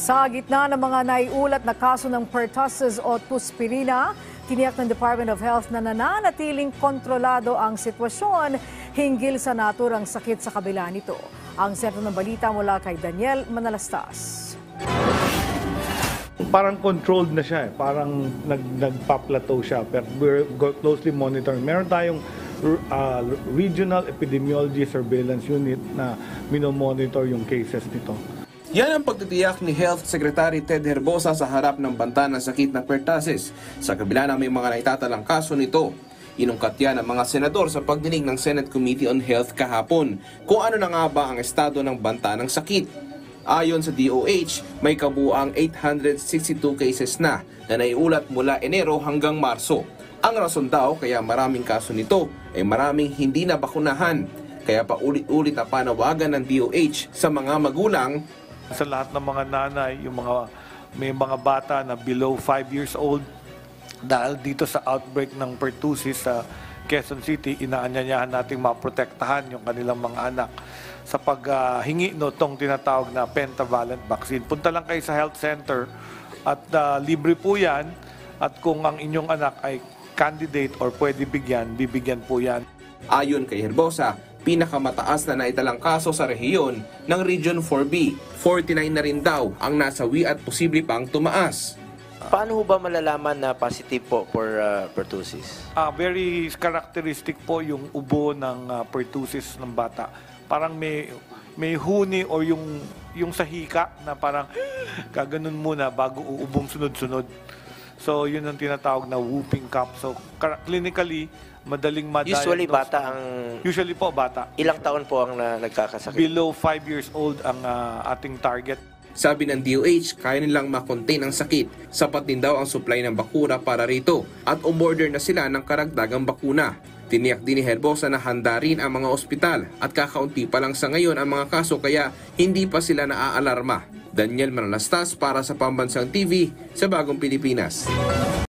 Sa gitna ng mga naiulat na kaso ng pertussis o tuspirina, tiniyak ng Department of Health na nananatiling kontrolado ang sitwasyon hinggil sa naturang sakit sa kabila nito. Ang sentro ng balita mula kay Daniel Manalastas. Parang controlled na siya, parang nagpa-plateau siya, pero we're closely monitoring. Meron tayong regional epidemiology surveillance unit na minomonitor yung cases nito. Yan ang pagtitiyak ni Health Secretary Ted Herbosa sa harap ng banta ng sakit na pertussis. Sa kabila na may mga naitatalang kaso nito, inungkat yan ng mga senador sa pagdinig ng Senate Committee on Health kahapon kung ano na nga ba ang estado ng banta ng sakit. Ayon sa DOH, may kabuuang 862 cases na naiulat mula Enero hanggang Marso. Ang rason daw kaya maraming kaso nito ay maraming hindi nabakunahan. Kaya paulit-ulit na panawagan ng DOH sa mga magulang. Sa lahat ng mga nanay, may mga bata na below 5 years old, dahil dito sa outbreak ng pertussis sa Quezon City, inaanyayahan nating maprotektahan yung kanilang mga anak sa paghingi itong tinatawag na pentavalent vaccine. Punta lang kayo sa health center at libre po yan, at kung ang inyong anak ay candidate or pwede bibigyan po yan. Ayon kay Herbosa, pinakamataas na naitalang kaso sa rehiyon ng Region 4B. 49 na rin daw ang nasawi at posible pang tumaas. Paano ho ba malalaman na positive po for pertussis? Very characteristic po yung ubo ng pertussis ng bata. Parang may huni o yung sa hika na parang kaganon muna bago uubong sunod-sunod. So yun ang tinatawag na whooping cough. So clinically, madaling ma-diagnose. Usually po bata. Ilang taon po ang nagkakasakit? Below 5 years old ang ating target. Sabi ng DOH, kaya nilang makontain ang sakit. Sapat din daw ang supply ng bakuna para rito at umorder na sila ng karagdagang bakuna. Tiniyak din ni Herbosa na handa rin ang mga ospital at kakaunti pa lang sa ngayon ang mga kaso kaya hindi pa sila naaalarma. Daniel Manalastas para sa Pambansang TV sa Bagong Pilipinas.